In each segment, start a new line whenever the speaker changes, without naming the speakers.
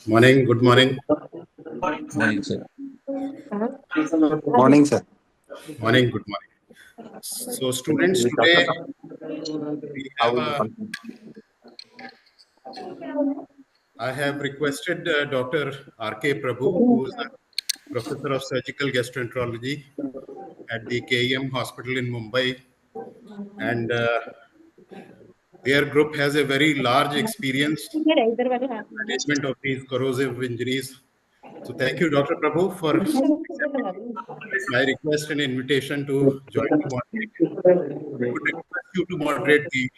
Morning, good morning.
Morning, sir.
Morning, sir.
Morning, good morning. So, students, today we have I have requested Dr. R.K. Prabhu, who is a professor of surgical gastroenterology at the KEM hospital in Mumbai, and their group has a very large experience management of these corrosive injuries. So, thank you, Dr. Prabhu, for accepting my request and invitation to join the moderation. I would request you to moderate the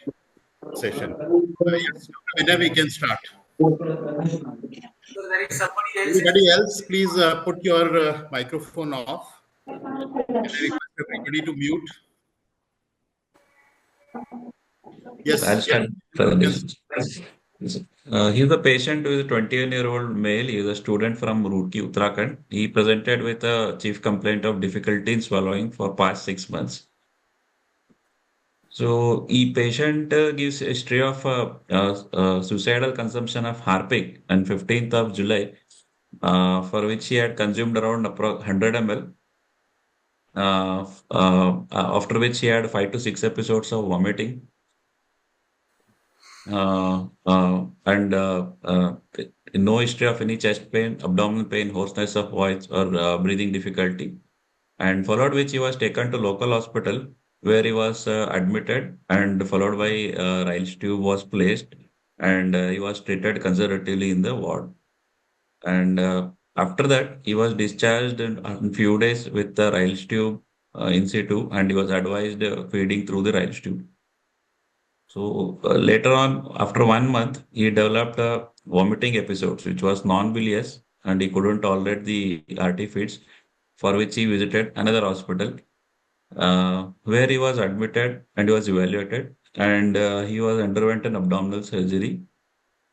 session. Yes, Dr. Vinay, we can start.
So there is somebody else.
Anybody else, please put your microphone off. Can I request everybody to mute? Yes.
I'll start from this. He's a patient who is a 21-year-old male. He is a student from Roorkee, Uttarakhand. He presented with a chief complaint of difficulty in swallowing for past 6 months. So, the patient gives a history of suicidal consumption of Harpic on 15th of July, for which he had consumed around 100 ml. After which he had 5 to 6 episodes of vomiting. And no history of any chest pain, abdominal pain, hoarseness of voice, or breathing difficulty. And followed which he was taken to local hospital where he was admitted, and followed by Riles tube was placed, and he was treated conservatively in the ward. And after that, he was discharged in few days with the Riles tube in situ, and he was advised feeding through the Riles tube. So later on, after 1 month, he developed vomiting episodes, which was non-bilious, and he couldn't tolerate the RT feeds, for which he visited another hospital, where he was admitted and he was evaluated, and he was underwent an abdominal surgery,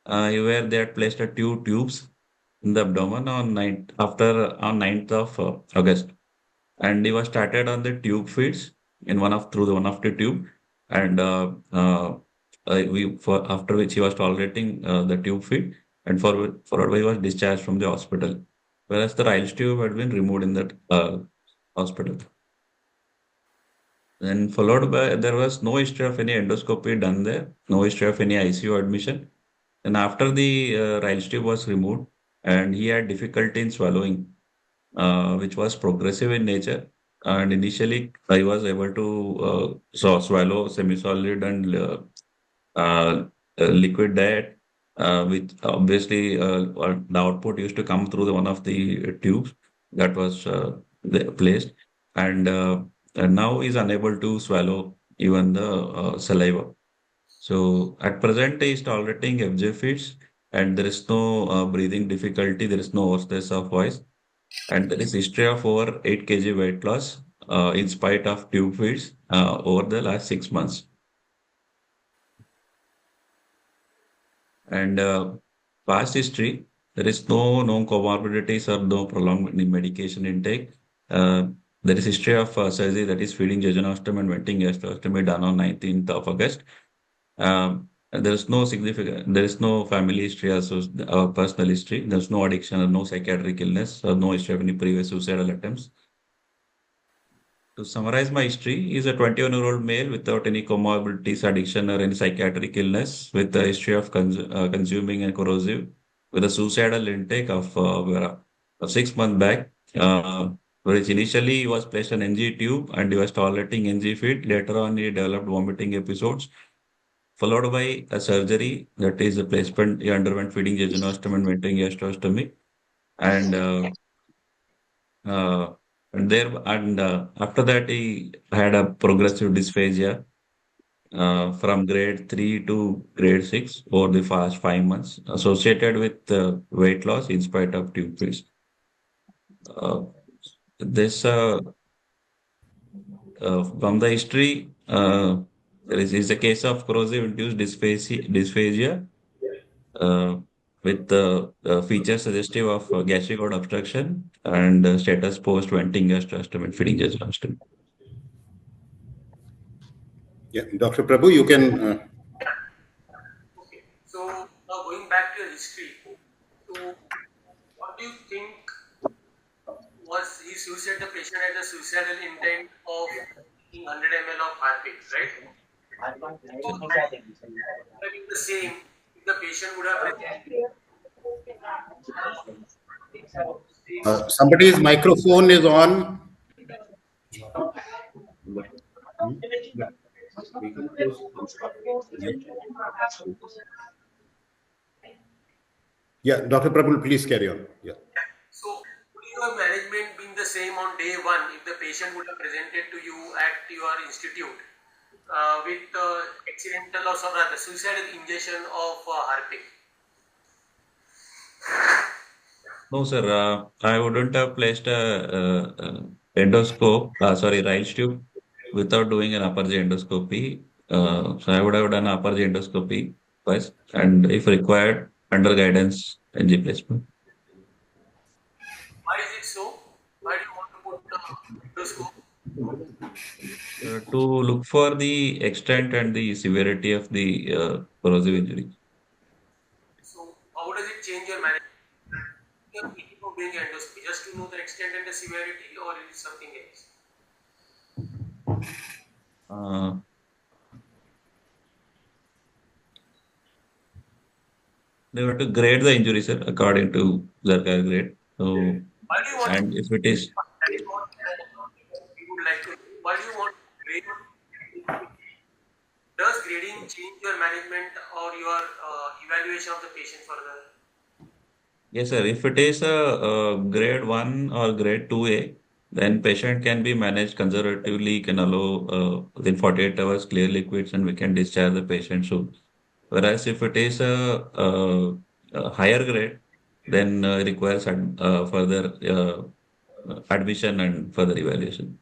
where they had placed a two tubes in the abdomen on 9th of August, and he was started on the tube feeds in one of the tube, and we for after which he was tolerating the tube feed, and followed by he was discharged from the hospital, whereas the Riles tube had been removed in that hospital. Then followed by there was no history of any endoscopy done there, no history of any ICU admission. And after the Riles tube was removed, and he had difficulty in swallowing, which was progressive in nature. And initially, I was able to swallow semi-solid and liquid diet, which obviously the output used to come through one of the tubes that was placed, and, and now is unable to swallow even the saliva. So at present, he is tolerating FJ feeds, and there is no breathing difficulty, there is no hoarseness of voice, and there is history of over 8 kg weight loss in spite of tube feeds over the last 6 months. And past history, there is no known comorbidities or no prolonged medication intake. There is history of surgery, that is feeding jejunostom and venting gastrostomy, done on 19th of August. There is no significant, there is no family history or personal history. There's no addiction or no psychiatric illness or no history of any previous suicidal attempts. To summarize my history, he is a 21-year-old male without any comorbidities, addiction, or any psychiatric illness, with a history of consuming and corrosive, with a suicidal intake of 6 months back, which initially he was placed on NG tube and he was tolerating NG feed. Later on, he developed vomiting episodes, followed by a surgery, that is a placement. He underwent feeding jejunostom and venting gastrostomy, and uh, after that he had a progressive dysphagia from grade 3 to grade 6 over the past 5 months, associated with weight loss in spite of tube feeds. This From the history, there is a case of corrosive induced dysphagia, uh, with the features suggestive of gastric cord obstruction and status post venting gastrostomy and feeding gastrostomy.
Yeah, Dr. Prabhu, you can.
Okay, so now going back to your history. So
suicidal intent of taking 100 ml of Harpic, right? So would have been the same if the patient would have same.
Somebody's microphone is on. Hmm? Yeah, Dr. Prabhu, please carry on. Yeah.
So would your management been the same on day one if the patient would have presented to you at your institute with accidental or some rather suicidal ingestion of Harpic?
No, sir. I wouldn't have placed a, endoscope, sorry, Rice tube without doing an upper G endoscopy. So I would have done upper G endoscopy first, and if required, under guidance, NG placement.
Why is it so? Why do you want to put endoscope?
To look for the extent and the severity of the corrosive injury.
So how does it change your management? You're thinking of doing endoscopy just to know the extent and the severity, or it is something else?
Uh, they were to grade the injury, sir, according to Zarkar grade. So,
Why do you want to?
and if it is,
That is what we would like to know. Why do you want to grade? Does grading change your management or your evaluation of the patient further?
yes, sir, if it is a, grade 1 or grade 2A, then patient can be managed conservatively, can allow within 48 hours clear liquids, and we can discharge the patient soon. Whereas if it is a higher grade, then requires further admission and further evaluation.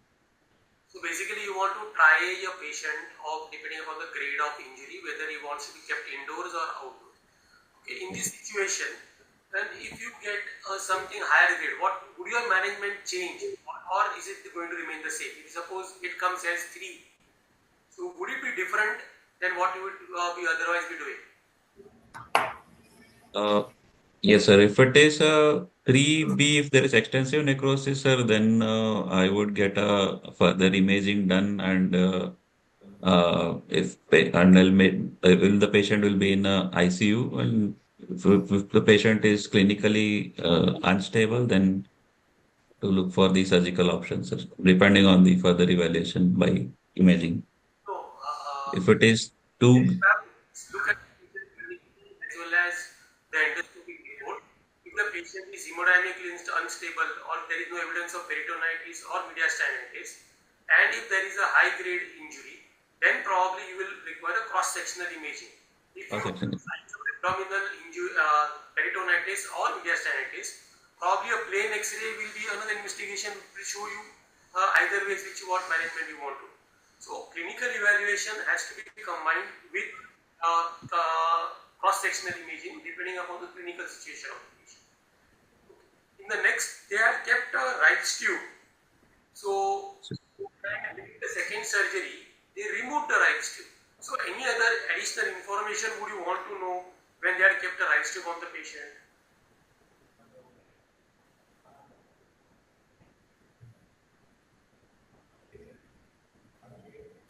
So basically, you want to try your patient of depending upon the grade of injury, whether he wants to be kept indoors or outdoors. Okay, in this situation, then if you get something higher grade, what would your management change, or is it going to remain the same? If suppose it comes as 3, so would it be different than what you would be otherwise be doing?
Uh, yes, sir. If it is a 3B, if there is extensive necrosis, sir, then I would get a further imaging done, and and will the patient will be in ICU, and if the patient is clinically unstable, then to look for the surgical options, sir, depending on the further evaluation by imaging.
So
If it is too,
look at the patient clinically as well as the endoscopic report. If the patient is hemodynamically unstable or there is no evidence of peritonitis or mediastinitis, and if there is a high grade injury, then probably you will require a cross sectional imaging. If you have
section.
signs of abdominal injury, peritonitis or mediastinitis, probably a plain X-ray will be another investigation which will show you either ways which what management you want to. So clinical evaluation has to be combined with cross-sectional imaging depending upon the clinical situation of the patient. In the next, they have kept a right tube. So during the second surgery, they removed the right tube. So any other additional information would you want to know when they had kept a right tube on the patient?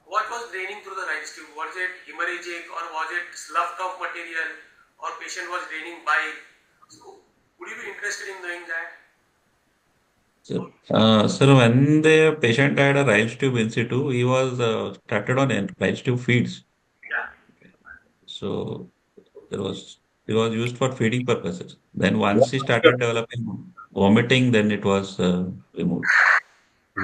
What was draining through the right tube? Was it hemorrhagic or was it sloughed off material or patient was draining bile? So would you be interested in knowing that?
Sir, when the patient had a Rice tube in situ, he was started on Rice tube feeds.
Yeah.
So there was it was used for feeding purposes. Then once he started developing vomiting, then it was removed.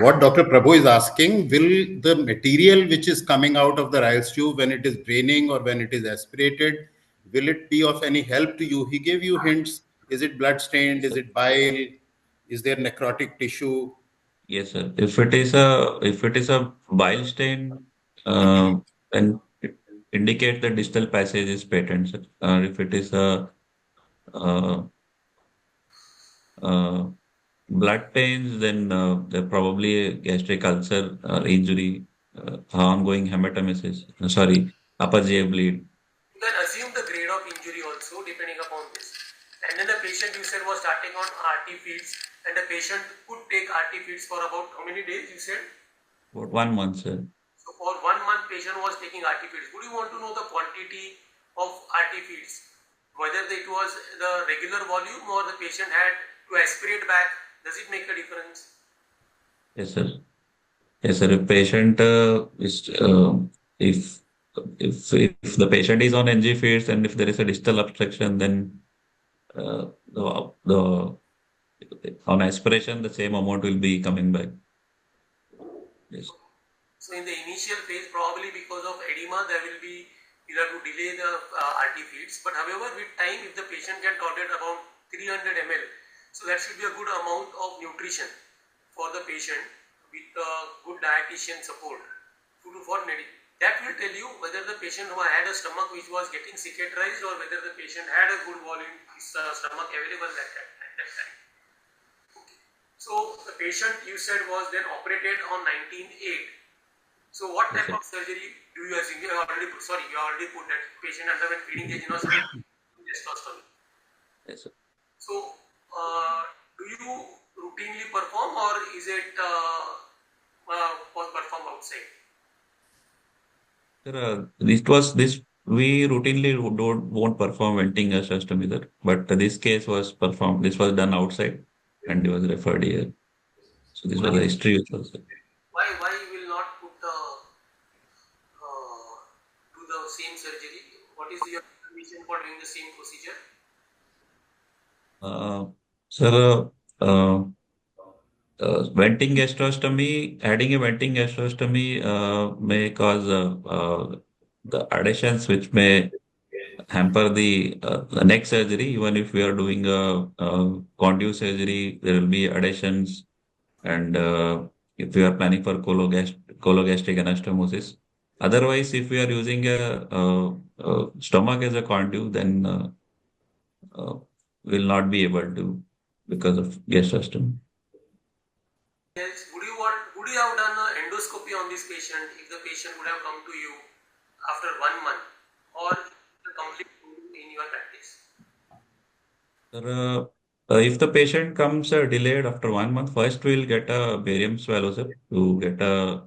What Dr. Prabhu is asking, will the material which is coming out of the rice tube when it is draining or when it is aspirated, will it be of any help to you? He gave you hints. Is it blood stained?
Yes,
Is
sir.
it bile? Is there necrotic tissue?
Yes, sir. If it is a bile stain, uh, then it indicate the distal passage is patent, sir. If it is a uh, uh, blood pains, then there probably a gastric ulcer injury, ongoing hematemesis. Sorry, upper GI bleed.
You can assume the grade of injury also depending upon this. And then the patient you said was starting on RT feeds. and the patient could take RT feeds for about how many days you said?
About 1 month, sir.
So for 1 month patient was taking RT feeds. Would you want to know the quantity of RT feeds? Whether it was the regular volume or the patient had to aspirate back, does it make a difference?
Yes, sir. Yes, sir. If patient is if if the patient is on NG feeds and if there is a distal obstruction, then the on aspiration the same amount will be coming back. Yes.
So in the initial phase, probably because of edema, there will be you have to delay the RT feeds. But however, with time, if the patient can tolerate about 300 ml, so that should be a good amount of nutrition for the patient with good dietitian support. That will tell you whether the patient who had a stomach which was getting cicatrized or whether the patient had a good volume stomach available at that time. Okay. So the patient you said was then operated on 19/8. So what type of surgery do you assume? You already put that patient underwent feeding testosterone.
Yes, sir.
So do you routinely perform or is it performed outside?
Sir, this we routinely won't perform venting gastrostomy either, but this case was performed. This was done outside, and he was referred here. So this was the history which was there.
Why you will not put do the same surgery? What is your reason for doing the same procedure?
Sir, venting gastrostomy, adding a venting gastrostomy may cause the adhesions which may hamper the neck surgery. Even if we are doing a conduit surgery, there will be adhesions. And if we are planning for cologastric anastomosis. Otherwise, if we are using a stomach as a conduit, then we will not be able to because of gastrostomy.
Yes. Would you have done an endoscopy on this patient if the patient would have come to you after 1 month or the complete in your practice?
Sir, if the patient comes delayed after 1 month, first we'll get a barium swallow sir, to get uh,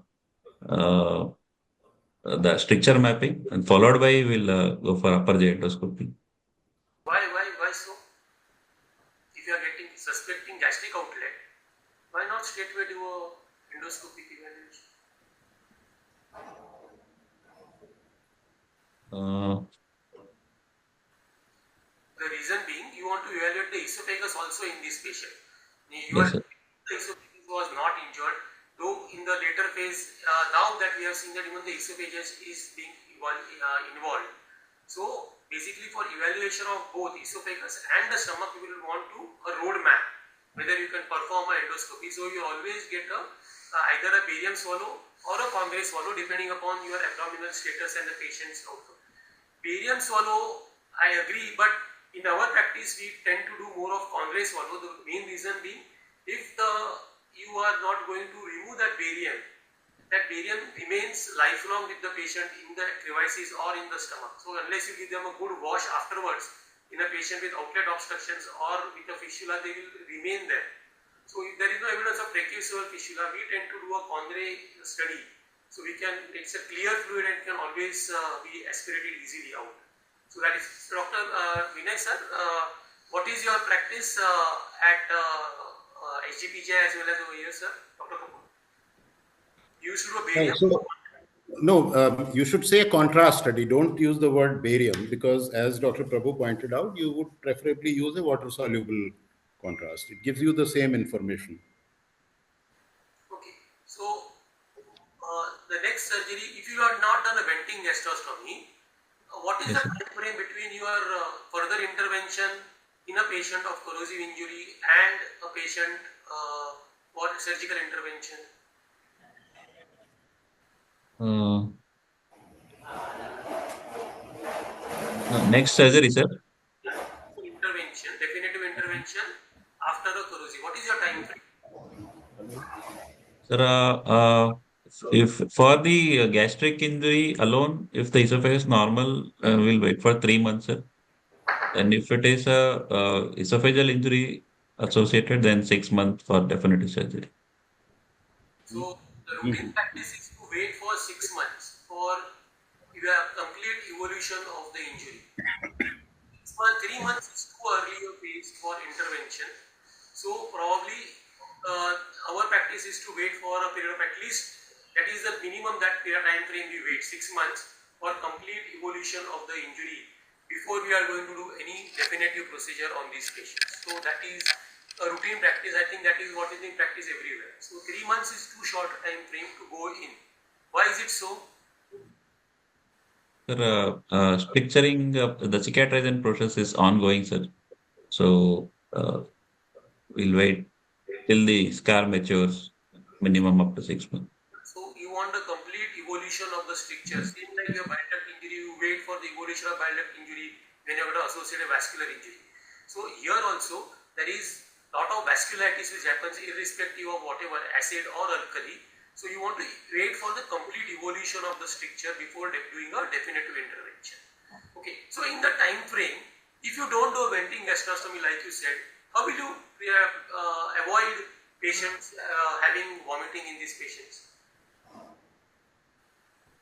the stricture mapping, and followed by we'll go for upper GI endoscopy.
Why so? If you are getting suspecting gastric outlet, why not straightway do a endoscopic evaluation? The reason being, you want to evaluate the esophagus also in this patient.
Yes, sir.
The esophagus was not injured, though in the later phase, now that we have seen that even the esophagus is being involved. So basically for evaluation of both esophagus and the stomach, you will want a roadmap, whether you can perform an endoscopy. So you always get either a barium swallow or a congress swallow depending upon your abdominal status and the patient's outcome. Barium swallow, I agree, but in our practice, we tend to do more of congress swallow. The main reason being, if you are not going to remove that barium remains lifelong with the patient in the crevices or in the stomach. So unless you give them a good wash afterwards, in a patient with outlet obstructions or with a fistula, they will remain there. So if there is no evidence of tracheocerebral fistula, we tend to do a Congress study. So it's a clear fluid and can always be aspirated easily out. So that is Dr. Vinay sir. What is your practice at HGPJ as well as over here, sir? Dr. Kapoor. You used to do a barium.
No, you should say a contrast study. Don't use the word barium because, as Dr. Prabhu pointed out, you would preferably use a water-soluble contrast. It gives you the same information.
Okay. So the next surgery, if you have not done a venting gastrostomy, what is the time frame between your further intervention in a patient of corrosive injury and a patient for surgical intervention?
Next surgery, sir.
Intervention, definitive intervention after the corrosive. What is your time frame?
Sir, if for the gastric injury alone, if the esophagus normal, we'll wait for 3 months, sir. And if it is a esophageal injury, associated, then 6 months for definitive surgery.
So the routine practice is to wait for 6 months for your complete evolution of the injury. 3 months is too early a phase for intervention. So probably our practice is to wait for a period of at least, that is the minimum that period time frame we wait, 6 months for complete evolution of the injury before we are going to do any definitive procedure on these patients. So that is a routine practice. I think that is what is being practiced everywhere. So 3 months is too short a time frame to go in. Why is it so?
Sir, stricturing the cicatrization process is ongoing, sir. So we'll wait till the scar matures, minimum up to 6 months.
So you want the complete evolution of the stricture. Same like your bile duct injury, you wait for the evolution of bile duct injury when you have got associated vascular injury. So here also there is lot of vasculitis which happens irrespective of whatever acid or alkali. So you want to wait for the complete evolution of the stricture before doing a definitive intervention. Okay. So in the time frame, if you don't do a venting gastrostomy like you said, how will you avoid patients having vomiting in these patients?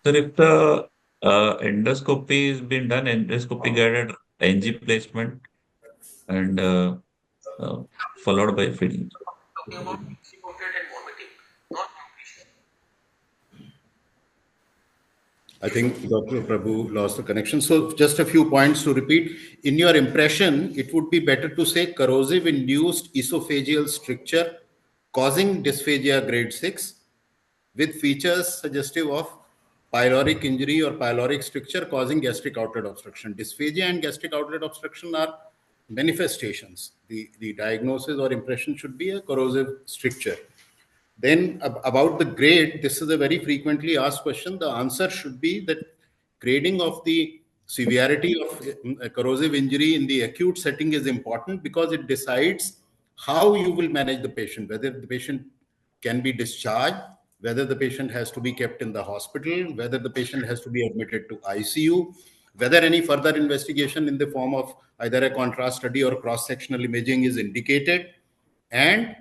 Sir, if the endoscopy is being done, endoscopy guided NG placement and followed by feeding.
Talking about constipated and vomiting, not nutrition.
I think Dr. Prabhu lost the connection. So just a few points to repeat. In your impression, it would be better to say corrosive induced esophageal stricture causing dysphagia grade 6 with features suggestive of pyloric injury or pyloric stricture causing gastric outlet obstruction. Dysphagia and gastric outlet obstruction are manifestations. The diagnosis or impression should be a corrosive stricture. Then about the grade, this is a very frequently asked question. The answer should be that grading of the severity of a corrosive injury in the acute setting is important because it decides how you will manage the patient, whether the patient can be discharged, whether the patient has to be kept in the hospital, whether the patient has to be admitted to ICU, whether any further investigation in the form of either a contrast study or cross-sectional imaging is indicated, and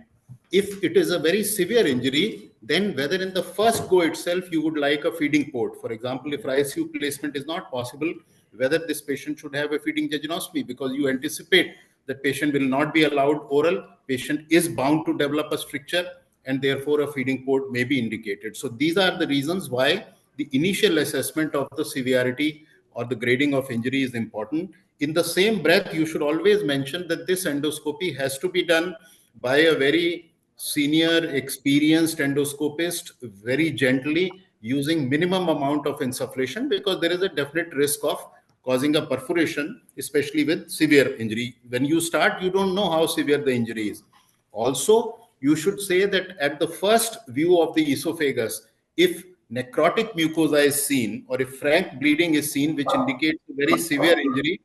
if it is a very severe injury, then whether in the first go itself you would like a feeding port. For example, if ICU placement is not possible, whether this patient should have a feeding jejunostomy because you anticipate that patient will not be allowed oral, patient is bound to develop a stricture, and therefore a feeding port may be indicated. So these are the reasons why the initial assessment of the severity or the grading of injury is important. In the same breath, you should always mention that this endoscopy has to be done by a very senior, experienced endoscopist, very gently, using minimum amount of insufflation, because there is a definite risk of causing a perforation, especially with severe injury. When you start, you don't know how severe the injury is. Also, you should say that at the first view of the esophagus, if necrotic mucosa is seen or if frank bleeding is seen, which indicates a very severe injury,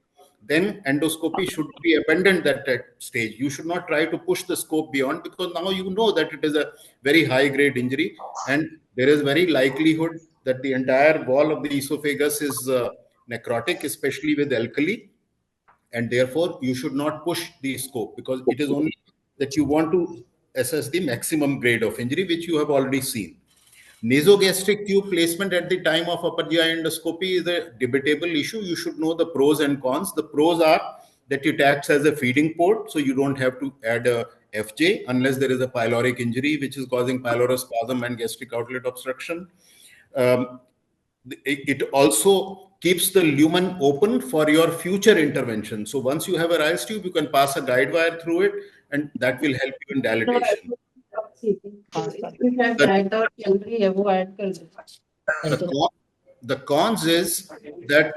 then endoscopy should be abandoned at that stage. You should not try to push the scope beyond, because now you know that it is a very high grade injury and there is very likelihood that the entire wall of the esophagus is necrotic, especially with alkali, and therefore you should not push the scope because it is only that you want to assess the maximum grade of injury, which you have already seen. Nasogastric tube placement at the time of upper GI endoscopy is a debatable issue. You should know the pros and cons. The pros are that it acts as a feeding port, so you don't have to add a FJ unless there is a pyloric injury which is causing pylorospasm and gastric outlet obstruction. Um, it also keeps the lumen open for your future intervention. So once you have a RISE tube, you can pass a guide wire through it, and that will help you in dilatation. The cons is that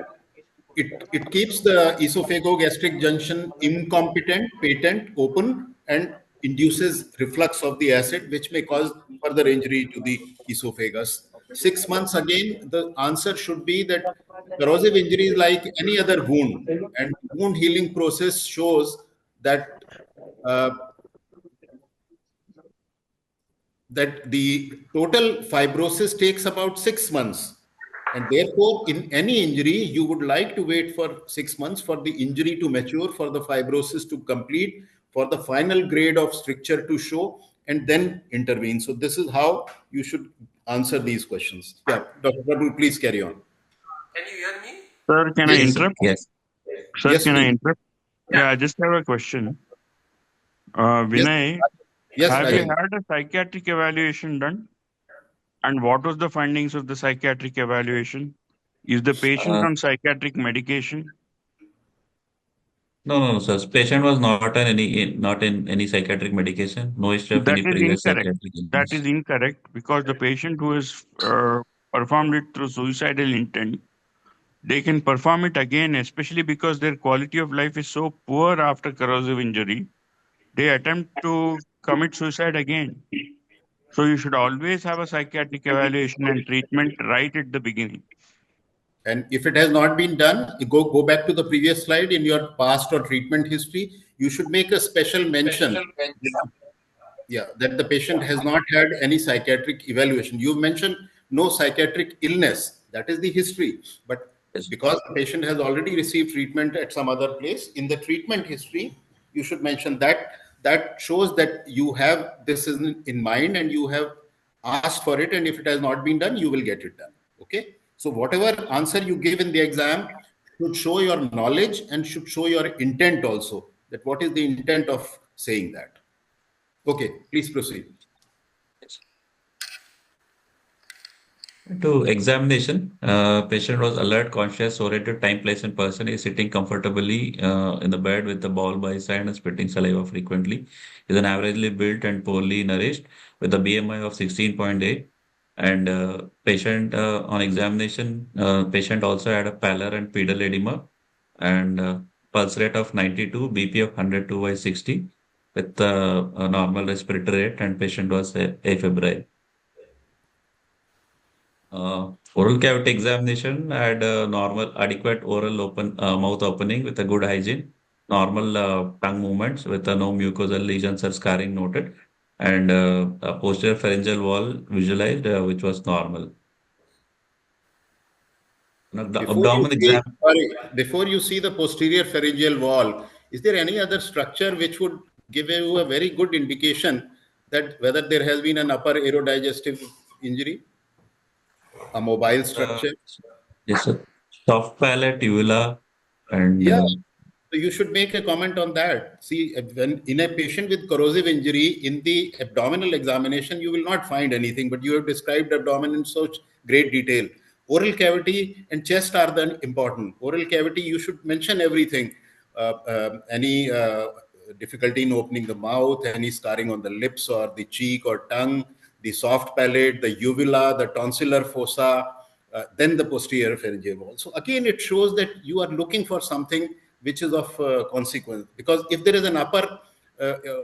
it keeps the esophagogastric junction incompetent, patent, open, and induces reflux of the acid, which may cause further injury to the esophagus. 6 months again, the answer should be that corrosive injury is like any other wound, and wound healing process shows that uh, that the total fibrosis takes about 6 months. And therefore, in any injury, you would like to wait for 6 months for the injury to mature, for the fibrosis to complete, for the final grade of stricture to show and then intervene. So this is how you should answer these questions. Yeah, Dr. Prabhu, please carry on.
Can you hear me?
Sir, can I
Yes, sir.
interrupt?
Yes.
Sir,
Yes,
can I
please.
interrupt?
Yeah.
Yeah, I just have a question.
Yes,
Vinay,
yes,
have you
Rajan.
had a psychiatric evaluation done? And what was the findings of the psychiatric evaluation? Is the patient
Uh,
on psychiatric medication?
no, sir. Patient was not in any psychiatric medication. No history of
That
any
is
previous
incorrect.
psychiatric
That is
illness.
incorrect because the patient who has performed it through suicidal intent, they can perform it again, especially because their quality of life is so poor after corrosive injury. They attempt to commit suicide again. So you should always have a psychiatric evaluation and treatment right at the beginning.
And if it has not been done, you go back to the previous slide. In your past or treatment history, you should make a special mention. Yeah, that the patient has not had any psychiatric evaluation. You mentioned no psychiatric illness. That is the history. But
Yes.
because the patient has already received treatment at some other place, in the treatment history, you should mention that. That shows that you have this in mind and you have asked for it. And if it has not been done, you will get it done. Okay. So whatever answer you give in the exam should show your knowledge and should show your intent also. That what is the intent of saying that. Okay, please proceed.
To examination, patient was alert, conscious, oriented, time, place, and person. Is sitting comfortably in the bed with the ball by his side and spitting saliva frequently. Is an averagely built and poorly nourished with a BMI of 16.8. And patient on examination, patient also had a pallor and pedal edema and pulse rate of 92, BP of 102 by 60 with a normal respiratory rate, and patient was afebrile. Oral cavity examination had a normal, adequate oral mouth opening with a good hygiene, normal tongue movements with no mucosal lesions or scarring noted, and a posterior pharyngeal wall visualized, which was normal. Now, the
Before you
abdomen
see,
exam.
sorry, before you see the posterior pharyngeal wall, is there any other structure which would give you a very good indication that whether there has been an upper aerodigestive injury, a mobile
Uh,
structure?
yes, sir. Soft palate, uvula, and
Yeah, so you should make a comment on that. See, when in a patient with corrosive injury, in the abdominal examination, you will not find anything, but you have described abdomen in such great detail. Oral cavity and chest are then important. Oral cavity, you should mention everything. Any difficulty in opening the mouth, any scarring on the lips or the cheek or tongue, the soft palate, the uvula, the tonsillar fossa, then the posterior pharyngeal wall. So again, it shows that you are looking for something which is of consequence. Because if there is an upper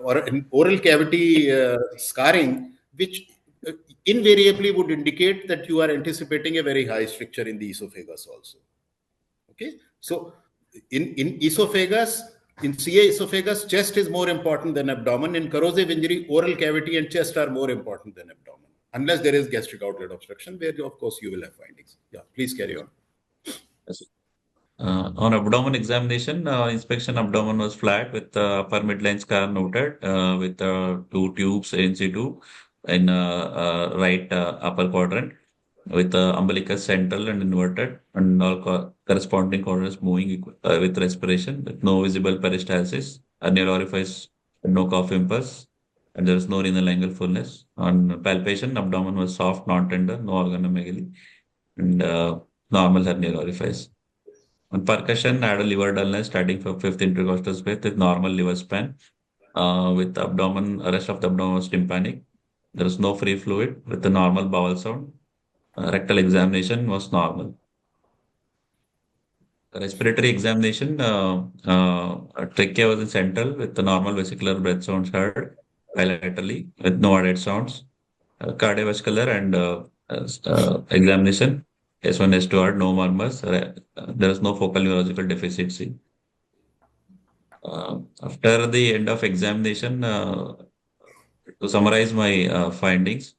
or an oral cavity scarring, which invariably would indicate that you are anticipating a very high stricture in the esophagus also. Okay, so in esophagus, in CA esophagus, chest is more important than abdomen. In corrosive injury, oral cavity and chest are more important than abdomen, unless there is gastric outlet obstruction, where of course you will have findings. Yeah, please carry on.
yes. On abdomen examination, inspection abdomen was flat with upper midline scar noted with two tubes in situ in right upper quadrant with umbilicus central and inverted and all corresponding corners moving with respiration with no visible peristalsis, hernial orifice, no cough impulse, and there is no renal angle fullness. On palpation, abdomen was soft, non-tender, no organomegaly, and normal hernial orifice. On percussion, add a liver dullness starting from fifth intercostal space with normal liver span. With abdomen, rest of the abdomen was tympanic. There is no free fluid with the normal bowel sound. Rectal examination was normal. Respiratory examination, trachea was in central with the normal vesicular breath sounds heard bilaterally with no added sounds. Cardiovascular and examination, S1, S2 are no murmurs. There is no focal neurological deficiency. After the end of examination, to summarize my findings,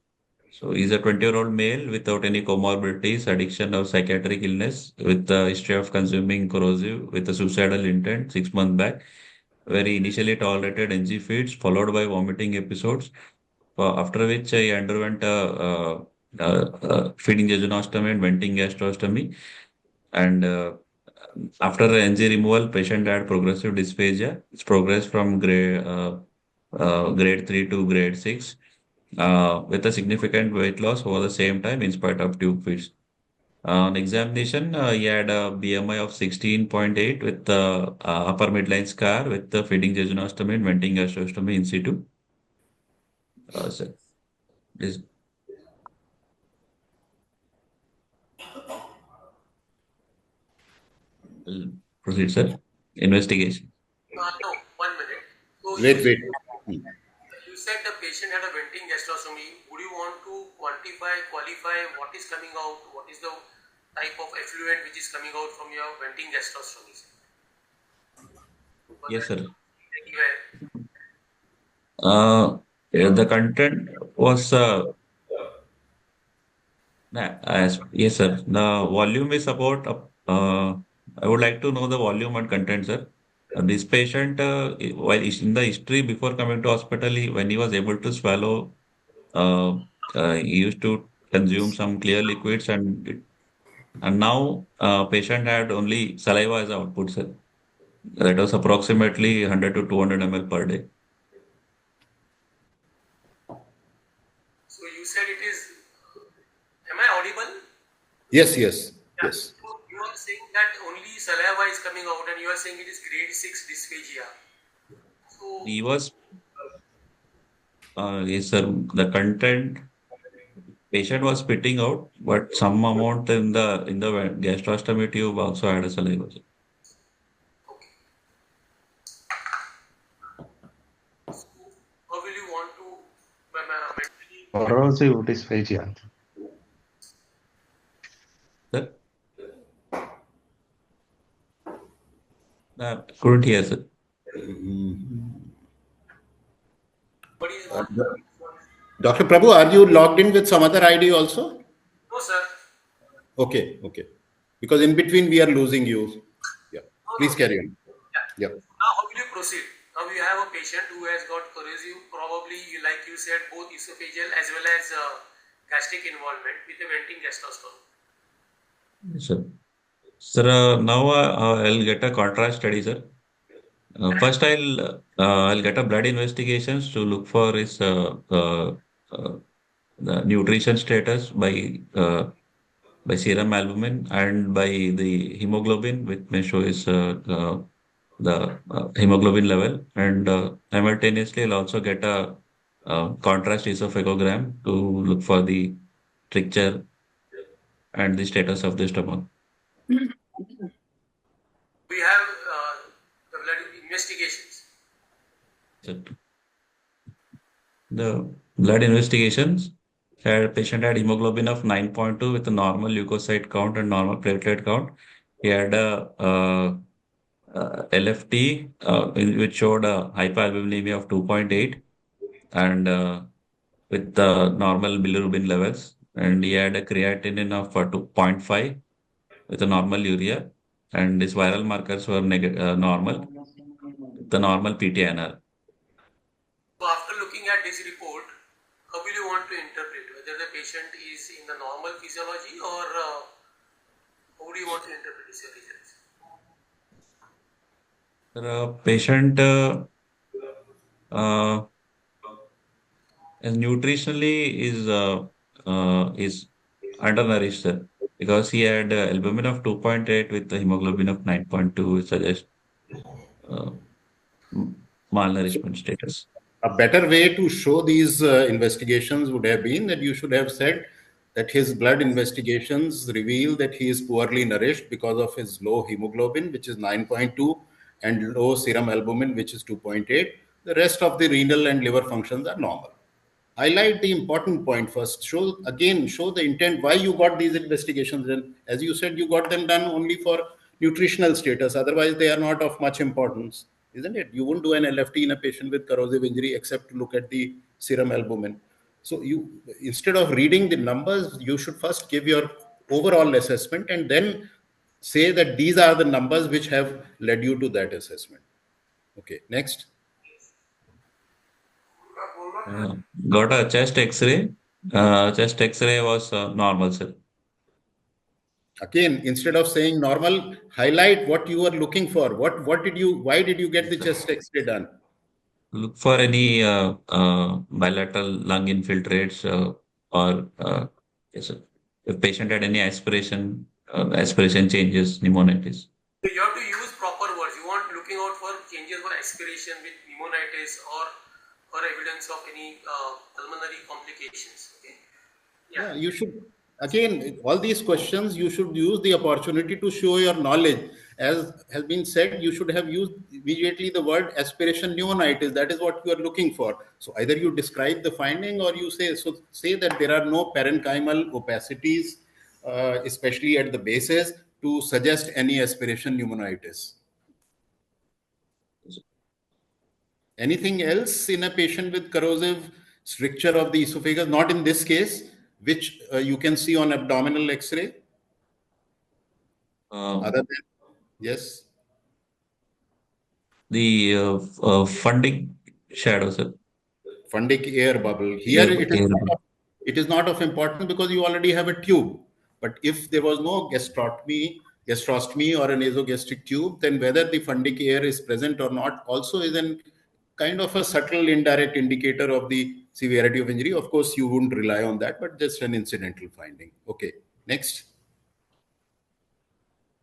so he's a 20-year-old male without any comorbidities, addiction or psychiatric illness, with a history of consuming corrosive with a suicidal intent 6 months back, where he initially tolerated NG feeds, followed by vomiting episodes, after which he underwent feeding jejunostomy and venting gastrostomy. And after the NG removal, patient had progressive dysphagia. It's progressed from grade 3 to grade 6 with a significant weight loss over the same time in spite of tube feeds. On examination, he had a BMI of 16.8 with the upper midline scar with the feeding jejunostomy and venting gastrostomy in situ. So this will proceed, sir. Investigation.
No, 1 minute. So
Wait.
you said the patient had a venting gastrostomy. Would you want to qualify what is coming out? What is the type of effluent which is coming out from your venting gastrostomy?
Yes, sir.
Anywhere.
The content was yes, sir. The volume is about. I would like to know the volume and content, sir. This patient, while in the history before coming to hospital, when he was able to swallow, uh, he used to consume some clear liquids, and now patient had only saliva as output, sir. That was approximately 100 to 200 ml per day.
So you said it is. Am I audible?
Yes.
Yeah. So you are saying that only saliva is coming out, and you are saying it is grade 6 dysphagia. So
He was, yes, sir. The content patient was spitting out, but some amount in the gastrostomy tube also had a saliva, sir.
okay. So how will you want to mentally?
Corrosive dysphagia.
Sir? Couldn't hear, sir.
What is what?
Dr. Prabhu, are you logged in with some other ID also?
No, sir.
Okay. Because in between we are losing you. Yeah.
No,
Please
no.
carry on.
Yeah.
Yeah.
Now, how will you proceed? Now, you have a patient who has got corrosive, probably, like you said, both esophageal as well as gastric involvement with a venting gastrostomy.
Yes, sir. Sir, now I'll get a contrast study, sir. First, I'll get a blood investigations to look for his the nutrition status by serum albumin and by the hemoglobin, which may show his the hemoglobin level, and simultaneously I'll also get a contrast esophagogram to look for the stricture and the status of the stomach.
We have the blood investigations.
So, the blood investigations had patient had hemoglobin of 9.2 with a normal leukocyte count and normal platelet count. He had a LFT which showed a hyperalbuminemia of 2.8 and with normal bilirubin levels, and he had a creatinine of 2.5 with a normal urea, and his viral markers were normal, the normal PTNR.
So, after looking at this report, how will you want to interpret whether the patient is in the normal physiology or how do you want to interpret this results?
The patient nutritionally is undernourished, sir, because he had albumin of 2.8 with the hemoglobin of 9.2, which suggests uh, malnourishment status.
A better way to show these investigations would have been that you should have said that his blood investigations reveal that he is poorly nourished because of his low hemoglobin, which is 9.2, and low serum albumin, which is 2.8. The rest of the renal and liver functions are normal. Highlight the important point first. Show the intent why you got these investigations. And as you said, you got them done only for nutritional status. Otherwise, they are not of much importance, isn't it? You won't do an LFT in a patient with corrosive injury except to look at the serum albumin. So you, instead of reading the numbers, you should first give your overall assessment and then say that these are the numbers which have led you to that assessment. Okay, next.
Uh, got a chest X-ray. Chest X-ray was normal, sir.
Again, instead of saying normal, highlight what you are looking for. Why did you get the chest X-ray done?
Look for any bilateral lung infiltrates or yes, sir. If patient had any aspiration changes, pneumonitis.
So you have to use proper words. You want looking out for changes for aspiration with pneumonitis or evidence of any pulmonary complications. Okay.
Yeah, you should, again, all these questions, you should use the opportunity to show your knowledge. As has been said, you should have used immediately the word aspiration pneumonitis. That is what you are looking for. So either you describe the finding or you say that there are no parenchymal opacities, especially at the bases, to suggest any aspiration pneumonitis. Anything else in a patient with corrosive stricture of the esophagus, not in this case, which you can see on abdominal X-ray?
Uh,
Other than, yes,
the funding shadow, sir.
fundic air bubble. Here
Air, air.
it is not of importance because you already have a tube. But if there was no gastrostomy or a nasogastric tube, then whether the fundic air is present or not also is an kind of a subtle indirect indicator of the severity of injury. Of course, you wouldn't rely on that, but just an incidental finding. Okay, next.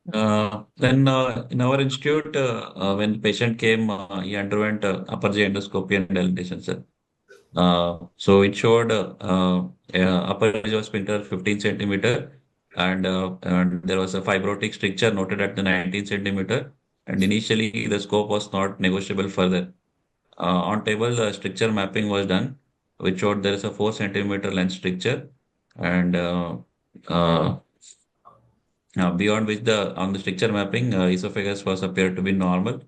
Then in our institute, when the patient came, he underwent upper GI endoscopy and dilatation, sir. So it showed upper GI sphincter 15 centimeter, and there was a fibrotic stricture noted at the 19 centimeter. And initially, the scope was not negotiable further. On table, the stricture mapping was done, which showed there is a 4 centimeter length stricture, and uh, beyond which on the stricture mapping, esophagus was appeared to be normal.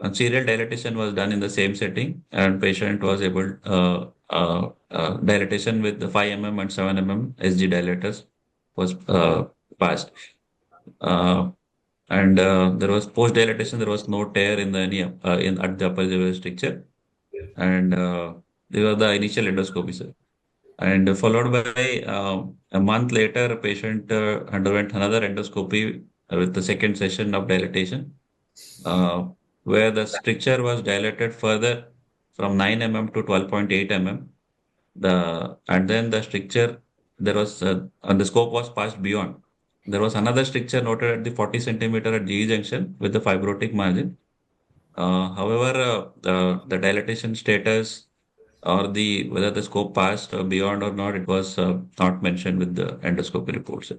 And serial dilatation was done in the same setting, and patient was able dilatation with the 5 and 7 SG dilators was passed. Uh, and there was post dilatation. There was no tear in the any in at the upper level stricture, and these were the initial endoscopy, sir. And followed by a month later, patient underwent another endoscopy with the second session of dilatation, uh, where the stricture was dilated further from 9 to 12.8 and then the stricture there was and the scope was passed beyond. There was another stricture noted at the 40 centimeter at GE junction with the fibrotic margin. However, the dilatation status or the whether the scope passed beyond or not, it was not mentioned with the endoscopy reports.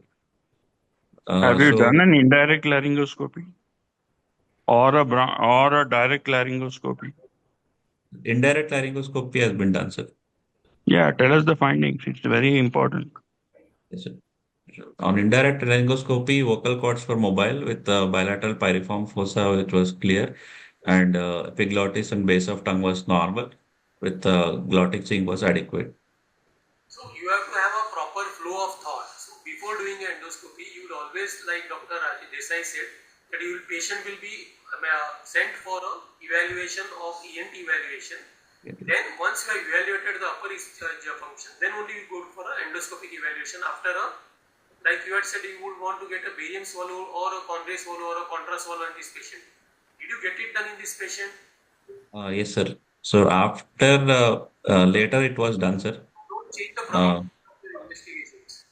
Have you
So
done an indirect laryngoscopy or a direct laryngoscopy?
indirect laryngoscopy has been done, sir.
Yeah, tell us the findings. It's very important.
Yes, sir. On indirect laryngoscopy, vocal cords were mobile with bilateral piriform fossa, which was clear, and epiglottis and base of tongue was normal, with glottic zinc was adequate.
So you have to have a proper flow of thought. So before doing an endoscopy, you would always, like Dr. Rajesh Desai said, that patient will be sent for a evaluation of ENT evaluation. Then once you have evaluated the upper esophageal function, then only you go for an endoscopic evaluation after like you had said, you would want to get a barium swallow or a Conway swallow or a contra swallow in this patient. Did you get it done in this patient?
Yes, sir. So after later it was done, sir.
Don't change the
Uh,
protocol of the investigations.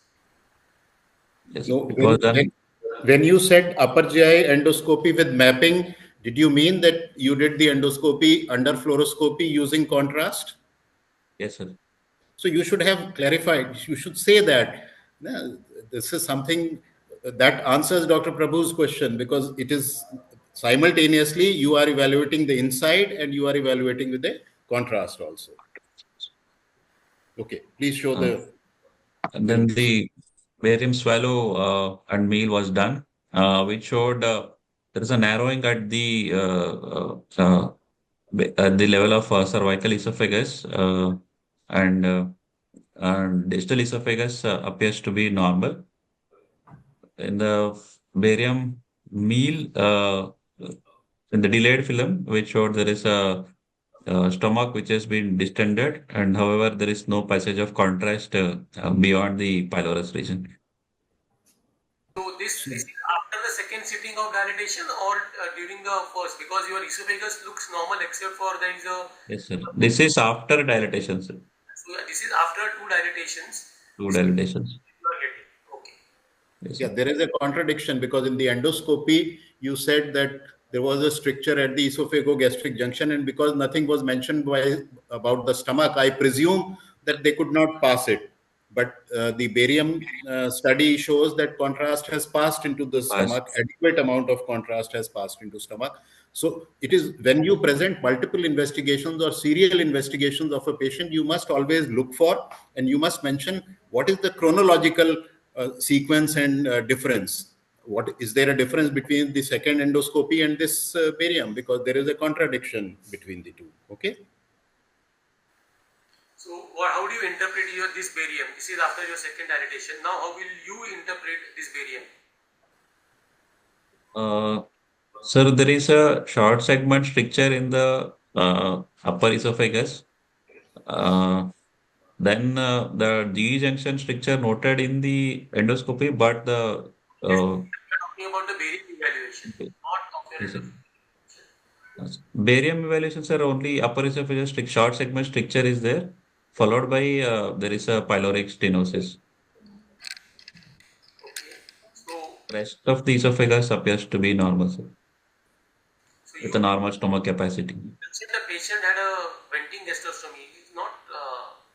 yes,
No,
it was done.
when you said upper GI endoscopy with mapping, did you mean that you did the endoscopy under fluoroscopy using contrast?
Yes, sir.
So you should have clarified. You should say that. No, this is something that answers Dr. Prabhu's question because it is simultaneously you are evaluating the inside and you are evaluating with the contrast also. Okay, please show
Uh,
the
and then
films.
the barium swallow and meal was done, which showed there is a narrowing at the level of cervical esophagus, and distal esophagus appears to be normal. In the barium meal, in the delayed film, which showed there is a stomach which has been distended, and however, there is no passage of contrast beyond the pylorus region.
So this is after the second sitting of dilatation or during the first, because your esophagus looks normal except for there is a,
Yes, sir. This is after dilatation, sir.
so this is after two dilatations.
Two
This is
dilatations.
you are getting. Okay.
Yes,
Yeah,
sir.
there is a contradiction because in the endoscopy, you said that there was a stricture at the esophagogastric junction, and because nothing was mentioned about the stomach, I presume that they could not pass it. But the barium study shows that contrast has passed into the
Past.
stomach, adequate amount of contrast has passed into stomach. So it is when you present multiple investigations or serial investigations of a patient, you must always look for and you must mention what is the chronological sequence and difference. What is there a difference between the second endoscopy and this barium? Because there is a contradiction between the two. Okay.
So how do you interpret this barium? This is after your second dilatation. Now how will you interpret this barium?
Sir, there is a short segment stricture in the upper esophagus. Then the G junction stricture noted in the endoscopy, but the
Yes, we are talking about the barium evaluation, not of your
yes, sir.
endoscopy.
Barium evaluations are only upper esophagus short segment stricture is there, followed by there is a pyloric stenosis.
Okay. So
Rest of the esophagus appears to be normal, sir,
so
with a
you
normal stomach capacity.
mentioned the patient had a venting gastrostomy. It's not.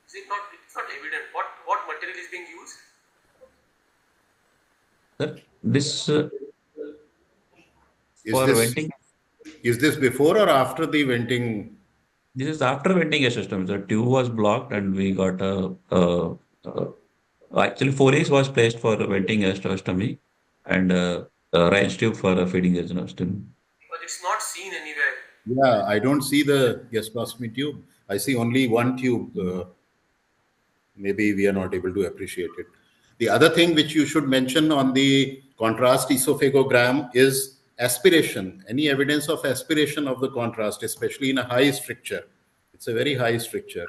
Is it not? It's not evident. What material is being used?
Sir, this
Is
for
this
venting,
is this before or after the venting?
this is after venting a system. The tube was blocked and we got actually Forex was placed for venting gastrostomy and Ryan's tube for feeding gastrostomy.
But it's not seen anywhere.
Yeah, I don't see the gastrostomy tube. I see only one tube. Maybe we are not able to appreciate it. The other thing which you should mention on the contrast esophagogram is aspiration. Any evidence of aspiration of the contrast, especially in a high stricture. It's a very high stricture.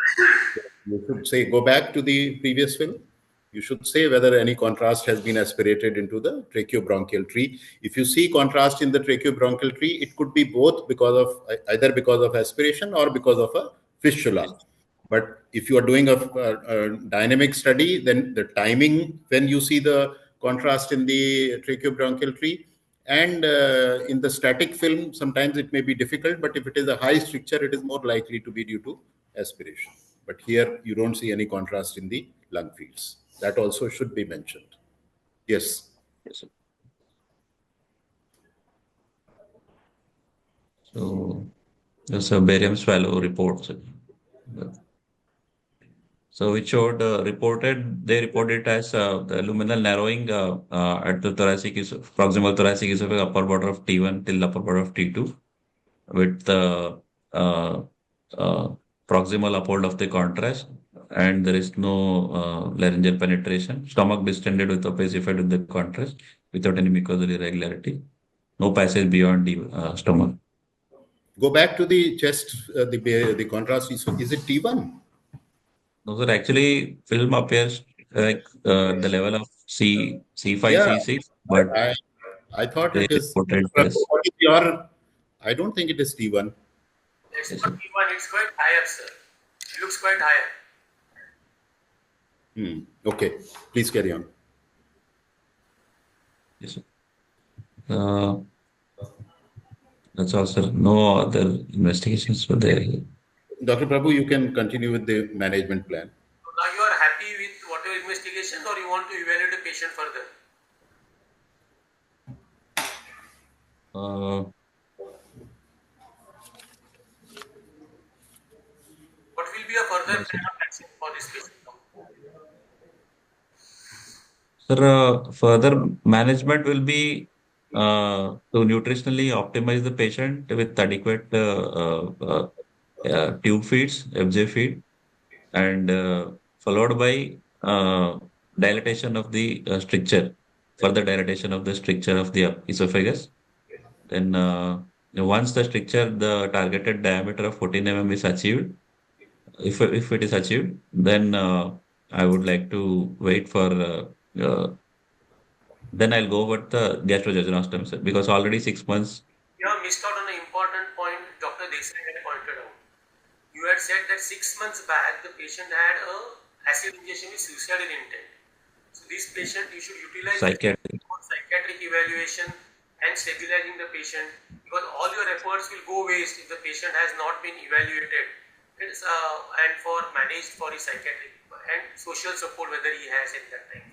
You should say, go back to the previous film. You should say whether any contrast has been aspirated into the tracheobronchial tree. If you see contrast in the tracheobronchial tree, it could be both because of either because of aspiration or because of a fistula. But if you are doing a dynamic study, then the timing when you see the contrast in the tracheobronchial tree and in the static film, sometimes it may be difficult, but if it is a high stricture, it is more likely to be due to aspiration. But here you don't see any contrast in the lung fields. That also should be mentioned. Yes.
Yes, sir. So there's a barium swallow report, sir. So which showed they reported as the luminal narrowing at the proximal thoracic esophagus upper border of T1 till upper border of T2 with the uh, uh, proximal uphold of the contrast, and there is no laryngeal penetration. Stomach distended with opacified with the contrast without any mucosal irregularity. No passage beyond the stomach.
Go back to the chest, the contrast. Is it T1?
No, sir. Actually, film appears like the level of C5,
Yeah,
C6, but
I, I, I thought
they
it is.
reported
Prabhu,
this.
what is your? I don't think it is T1.
It's
Yes,
not
sir.
T1. It's quite higher, sir. It looks quite higher.
Okay, please carry on.
Yes, sir. Uh, that's all, sir. No other investigations were there.
Dr. Prabhu, you can continue with the management plan.
So now you are happy with whatever investigation, or you want to evaluate the patient further?
Uh,
What will be a further
yes, sir.
plan of action for this patient?
Sir, further management will be to nutritionally optimize the patient with adequate tube feeds, FJ feed, and followed by dilatation of the stricture, further dilatation of the stricture of the esophagus. Then once the stricture, the targeted diameter of 14 mm is achieved, if it is achieved, then I would like to wait for then I'll go with the gastrojejunostom, sir, because already 6 months.
You have missed out on an important point Dr. Desai had pointed out. You had said that 6 months back the patient had a acid ingestion with suicidal intent. So this patient you should utilize the
Psychiatric.
for psychiatric evaluation and stabilizing the patient, because all your efforts will go waste if the patient has not been evaluated and for managed for his psychiatric and social support whether he has at that time.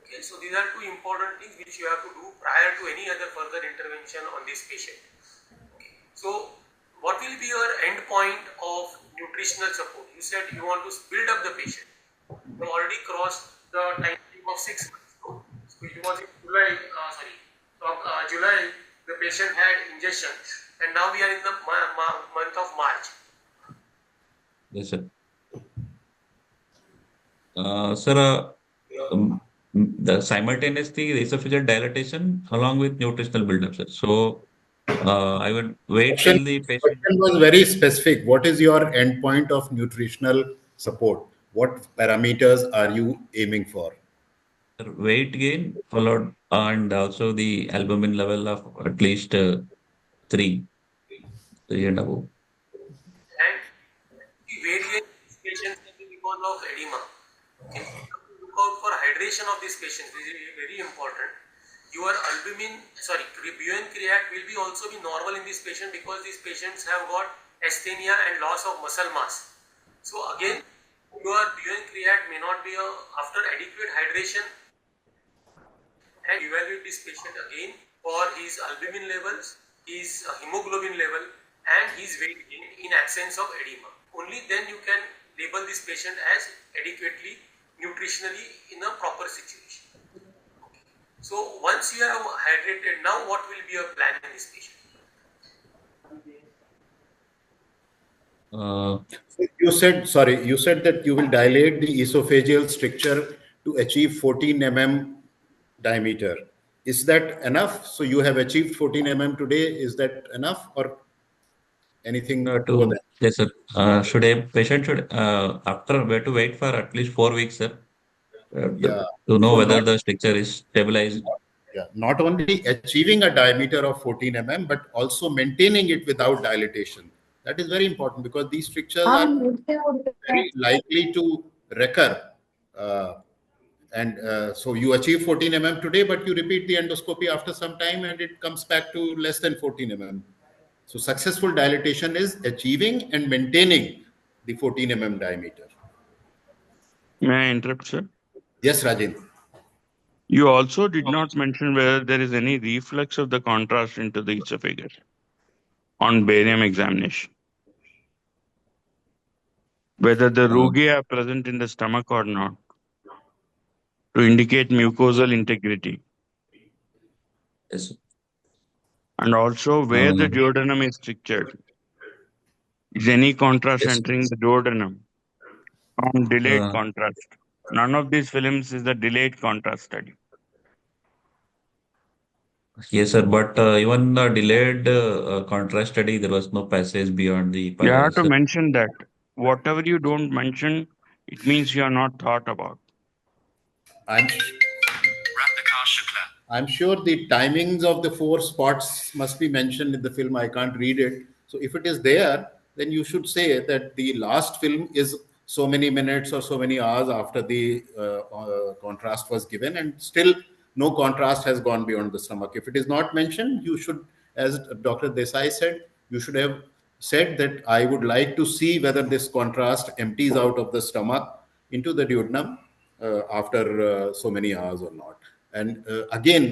Okay, so these are two important things which you have to do prior to any other further intervention on this patient. Okay, so what will be your end point of nutritional support? You said you want to build up the patient. You have already crossed the time frame of 6 months. So it was in July, July, the patient had injection, and now we are in the month of March.
Yes, sir. Sir, the simultaneously esophageal dilatation along with nutritional buildup, sir. So I would wait
Question,
till the patient.
question was very specific. What is your endpoint of nutritional support? What parameters are you aiming for?
Weight gain followed and also the albumin level of at least three and above.
And the variation of these patients can be because of edema. Okay, so you have to look out for hydration of these patients. This is very important. Your buin creat will be also be normal in this patient because these patients have got asthenia and loss of muscle mass. So again, your buin creat may not be after adequate hydration, and evaluate this patient again for his albumin levels, his hemoglobin level, and his weight gain in absence of edema. Only then you can label this patient as adequately nutritionally in a proper situation. Okay. So once you have hydrated, now what will be your plan in this patient?
Uh,
You said that you will dilate the esophageal stricture to achieve 14 mm diameter. Is that enough? So you have achieved 14 mm today. Is that enough or anything over
to
there?
yes, sir. Should a patient should after wait to wait for at least 4 weeks, sir,
Yeah.
to know
So
whether
not,
the structure is stabilized.
yeah, not only achieving a diameter of 14 mm, but also maintaining it without dilatation. That is very important because these strictures are very likely to recur. Uh, and so you achieve 14 mm today, but you repeat the endoscopy after some time and it comes back to less than 14 mm. So successful dilatation is achieving and maintaining the 14 mm diameter.
May I interrupt, sir?
Yes, Rajin.
You also did not mention whether there is any reflux of the contrast into the esophagus on barium examination, whether the
Uh,
rugae are present in the stomach or not, to indicate mucosal integrity,
yes.
and also where the
Uh,
duodenum is strictured. Is any contrast
yes.
entering the duodenum on delayed
Uh,
contrast? None of these films is the delayed contrast study.
yes, sir. But even the delayed contrast study, there was no passage beyond the
You have to
sir.
mention that. Whatever you don't mention, it means you are not thought about.
I'm I'm sure the timings of the four spots must be mentioned in the film. I can't read it. So if it is there, then you should say that the last film is so many minutes or so many hours after the contrast was given, and still no contrast has gone beyond the stomach. If it is not mentioned, you should, as Dr. Desai said, you should have said that I would like to see whether this contrast empties out of the stomach into the duodenum after so many hours or not. And again,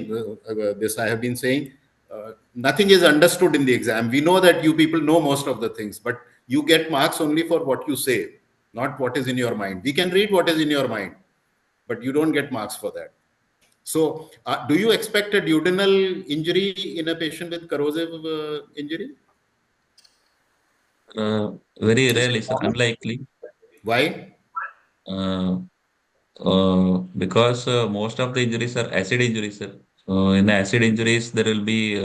this I have been saying, nothing is understood in the exam. We know that you people know most of the things, but you get marks only for what you say, not what is in your mind. We can read what is in your mind, but you don't get marks for that. So, do you expect a duodenal injury in a patient with corrosive injury?
Very
Is it
rarely, sir.
common?
Unlikely.
Why?
Uh, because most of the injuries are acid injuries, sir. So in acid injuries, there will be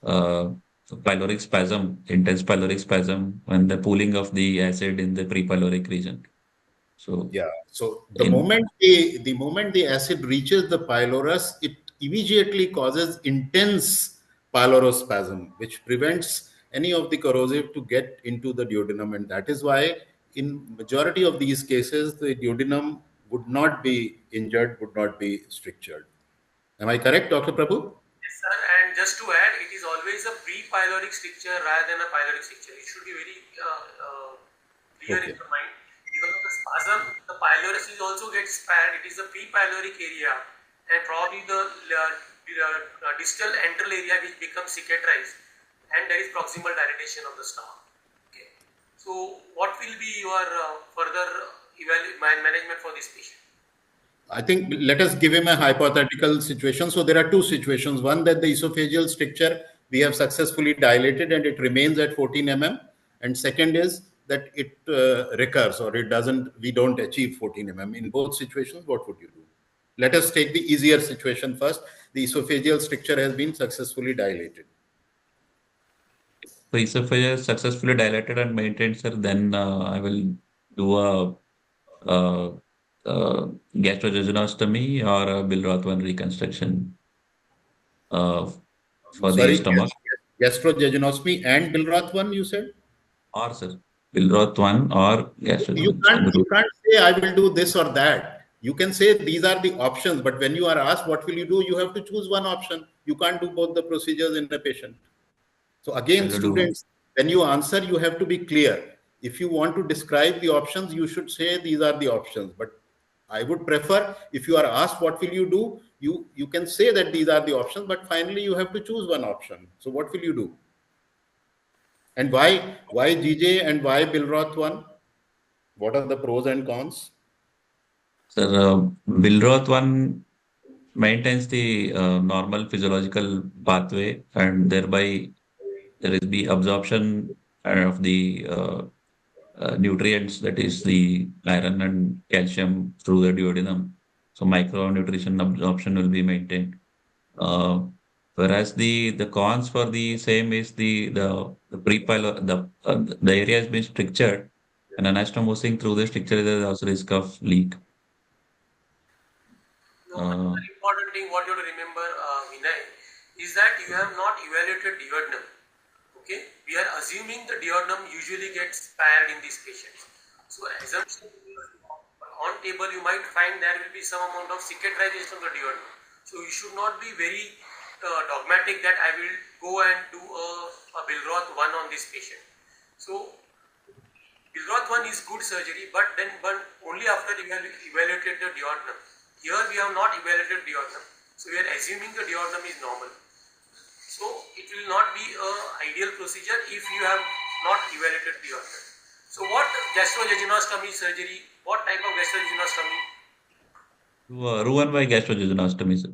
uh, pyloric spasm, intense pyloric spasm, and the pooling of the acid in the prepyloric region. So
Yeah. So
in
the moment the acid reaches the pylorus, it immediately causes intense pylorospasm, which prevents any of the corrosive to get into the duodenum, and that is why in majority of these cases the duodenum would not be injured, would not be strictured. Am I correct, Dr. Prabhu?
Yes, sir. And just to add, it is always a pre-pyloric stricture rather than a pyloric stricture. It should be very clear in
Okay.
your mind. Because of the spasm, the pylorus is also gets spared. It is the pre-pyloric area and probably the distal antral area which becomes cicatrized, and there is proximal dilatation of the stomach. Okay. So, what will be your further management for this patient?
I think let us give him a hypothetical situation. So there are two situations. One, that the esophageal stricture we have successfully dilated and it remains at 14 mm. And second is that it recurs or it doesn't, we don't achieve 14 mm. In both situations, what would you do? Let us take the easier situation first. The esophageal stricture has been successfully dilated.
the esophagus successfully dilated and maintained, sir, then I will do a uh, uh, gastrojejunostomy or a Billroth-1 reconstruction uh, for the
Sorry,
stomach.
gastrojejunostomy and Billroth one, you said?
Or, sir, Billroth-1 or
You
gastrojejunostomy.
can't say I will do this or that. You can say these are the options, but when you are asked what will you do, you have to choose one option. You can't do both the procedures in a patient. So
I
again,
will do.
students, when you answer, you have to be clear. If you want to describe the options, you should say these are the options. But I would prefer if you are asked what will you do, you can say that these are the options, but finally you have to choose one option. So what will you do? And why GJ and why Billroth one? What are the pros and cons?
Sir, Billroth-1 maintains the normal physiological pathway, and thereby there is the absorption of the nutrients, that is the iron and calcium through the duodenum. So micronutrition absorption will be maintained. Uh, Whereas the cons for the same is the prepilo the area has been strictured, and anastomosing through the stricture there is also risk of leak.
No,
Uh,
another important thing what you have to remember, Vinay, is that you have not evaluated duodenum. Okay, we are assuming the duodenum usually gets spared in these patients. So assumption on table you might find there will be some amount of cicatrization of the duodenum. So you should not be very dogmatic that I will go and do a Billroth 1 on this patient. So Billroth 1 is good surgery, but then only after evaluated the duodenum. Here we have not evaluated duodenum, so we are assuming the duodenum is normal. So it will not be a ideal procedure if you have not evaluated duodenum. So what gastrojejunostomy surgery? What type of gastrojejunostomy?
Roux-en-Y by gastrojejunostomy, sir.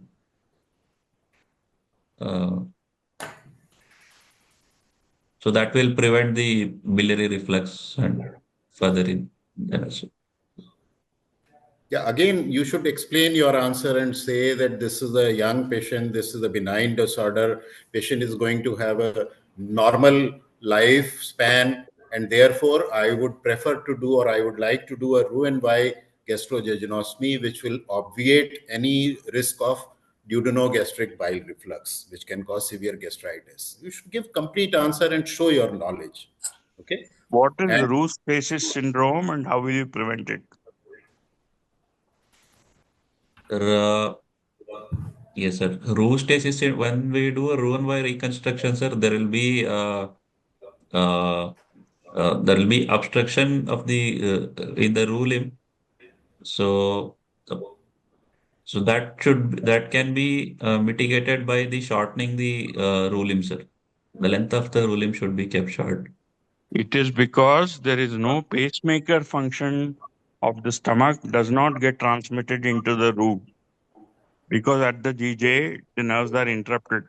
Uh, so that will prevent the biliary reflux and further in.
Yeah, again, you should explain your answer and say that this is a young patient, this is a benign disorder, patient is going to have a normal lifespan, and therefore I would prefer to do or I would like to do a Roux-en-Y gastrojejunostomy, which will obviate any risk of duodenogastric bile reflux, which can cause severe gastritis. You should give complete answer and show your knowledge. Okay.
What is
And
Roux stasis syndrome and how will you prevent it?
Uh, yes, sir. Roux stasis, when we do a Roux-en-Y reconstruction, sir, uh, there will be obstruction of the in the roux limb. So, uh, so that can be mitigated by the shortening the roux limb, sir. The length of the roux limb should be kept short.
It is because there is no pacemaker function of the stomach does not get transmitted into the root because at the GJ the nerves are interrupted.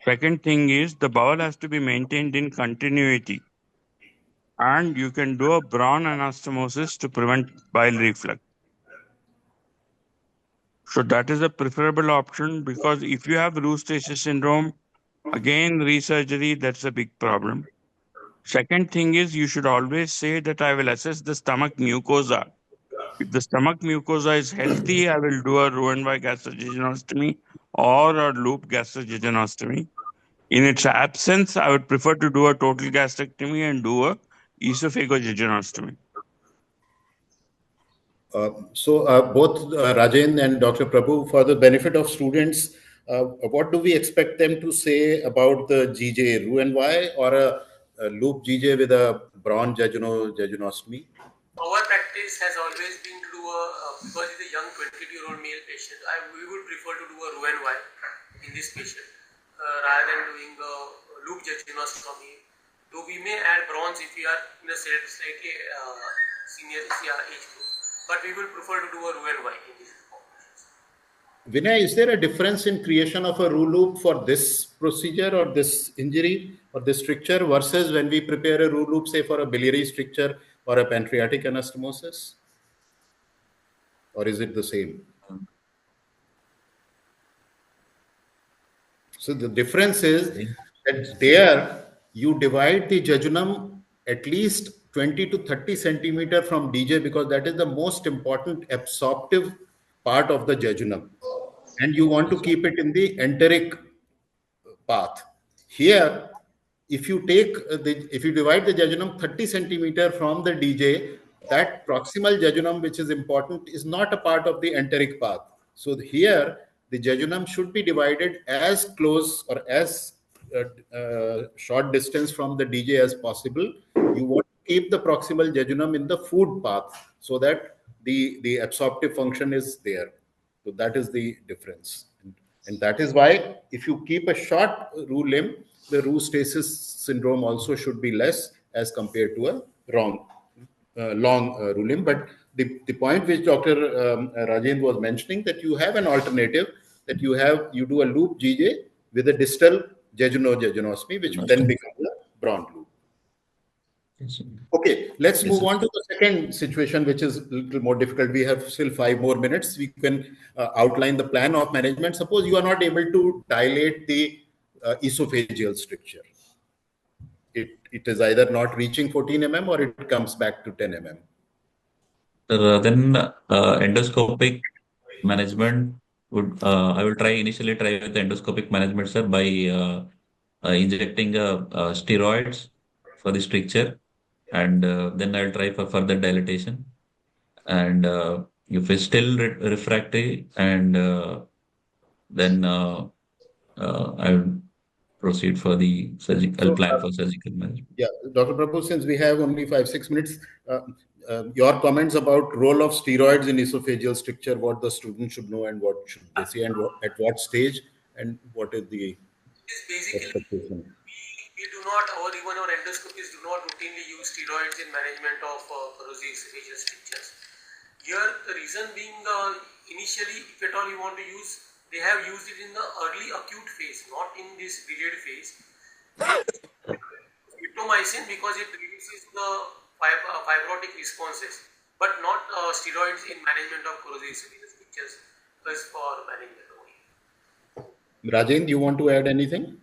Second thing is the bowel has to be maintained in continuity, and you can do a Brown anastomosis to prevent bile reflux. So that is a preferable option because if you have Roux stasis syndrome, Again, resurgery, that's a big problem. Second thing is you should always say that I will assess the stomach mucosa. If the stomach mucosa is healthy, I will do a Roux-en-Y gastrojejunostomy or a loop gastrojejunostomy. In its absence, I would prefer to do a total gastrectomy and do a esophagojejunostomy.
So both Rajen and Dr. Prabhu, for the benefit of students, what do we expect them to say about the GJ, Roux-en-Y or a loop GJ with a jejunostomy?
Our practice has always been to do because it's a young 22-year-old male patient, we would prefer to do a Roux-en-Y in this patient rather than doing a loop jejunostomy. Though we may add bronze if we are in a slightly senior age group, but we will prefer to do a Roux-en-Y in this populations.
Vinay, is there a difference in creation of a Roux loop for this procedure or this injury or this stricture versus when we prepare a Roux loop, say for a biliary stricture or a pancreatic anastomosis? Or is it the same? So the difference is that there you divide the jejunum at least 20 to 30 centimeter from DJ because that is the most important absorptive part of the jejunum. And you want to keep it in the enteric path. Here, if you take if you divide the jejunum 30 centimeter from the DJ, that proximal jejunum, which is important, is not a part of the enteric path. So here, the jejunum should be divided as close or as short distance from the DJ as possible. You want to keep the proximal jejunum in the food path so that the absorptive function is there. So that is the difference. And that is why if you keep a short Roux limb, the Roux stasis syndrome also should be less as compared to a long Roux limb. But the point which Dr. Rajendra was mentioning, that you have an alternative, that you do a loop GJ with a distal jejunostomy, which then becomes a broad loop. Okay, let's move on to the second situation, which is a little more difficult. We have still 5 more minutes. We can outline the plan of management. Suppose you are not able to dilate the esophageal stricture. It is either not reaching 14 mm or it comes back to 10 mm.
Then endoscopic management would I will initially try with the endoscopic management, sir, by injecting steroids for the stricture, and then I'll try for further dilatation. And if it's still refractory, and then I will proceed for the surgical plan for surgical management.
Yeah, Dr. Prabhu, since we have only 5-6 minutes, your comments about role of steroids in esophageal stricture, what the student should know and what should they see, and at what stage, and what is the expectation?
We do not, or even our endoscopists do not routinely use steroids in management of corrosive esophageal strictures. Here, the reason being, initially, if at all you want to use, they have used it in the early acute phase, not in this delayed phase. Streptomycin, because it reduces the fibrotic responses, but not steroids in management of corrosive esophageal strictures, just for management only.
Rajen, you want to add anything?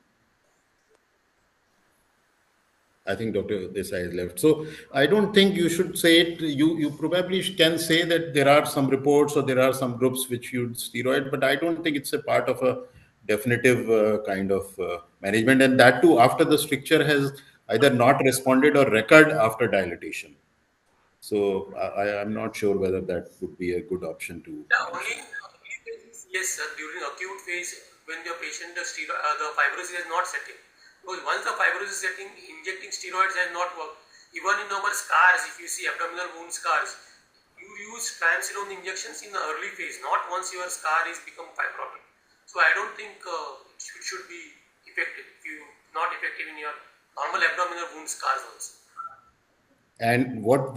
I think Dr. Desai has left. So I don't think you should say it. You probably can say that there are some reports or there are some groups which use steroid, but I don't think it's a part of a definitive kind of management. And that too, after the stricture has either not responded or recurred after dilatation. So I am not sure whether that would be a good option to.
Yes, sir, during acute phase, when the patient, the fibrosis has not set in. Because once the fibrosis is setting, injecting steroids has not worked. Even in our scars, if you see abdominal wound scars, you use triamcinolone injections in the early phase, not once your scar is become fibrotic. So I don't think it should be effective. If you not effective in your normal abdominal wound scars also.
And what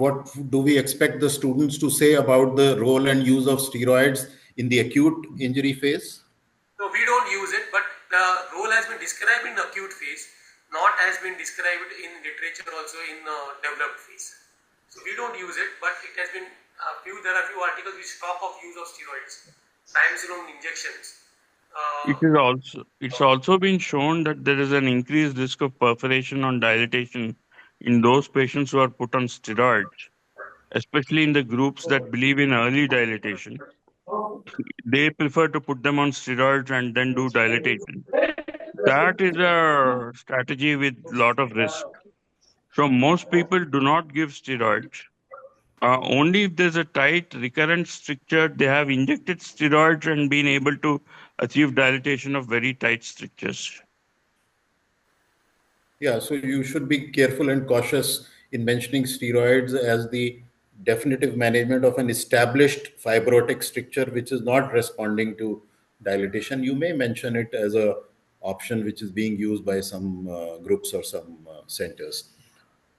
do we expect the students to say about the role and use of steroids in the acute injury phase?
So we don't use it, but the role has been described in acute phase, not has been described in literature also in developed phase. So we don't use it, but it has been there are few articles which talk of use of steroids, triamcinolone injections
It's also been shown that there is an increased risk of perforation on dilatation in those patients who are put on steroids, especially in the groups that believe in early dilatation. They prefer to put them on steroids and then do dilatation. That is a strategy with lot of risk. So most people do not give steroids. Only if there's a tight recurrent stricture, they have injected steroids and been able to achieve dilatation of very tight strictures.
Yeah, so you should be careful and cautious in mentioning steroids as the definitive management of an established fibrotic stricture which is not responding to dilatation. You may mention it as a option which is being used by some groups or some centers.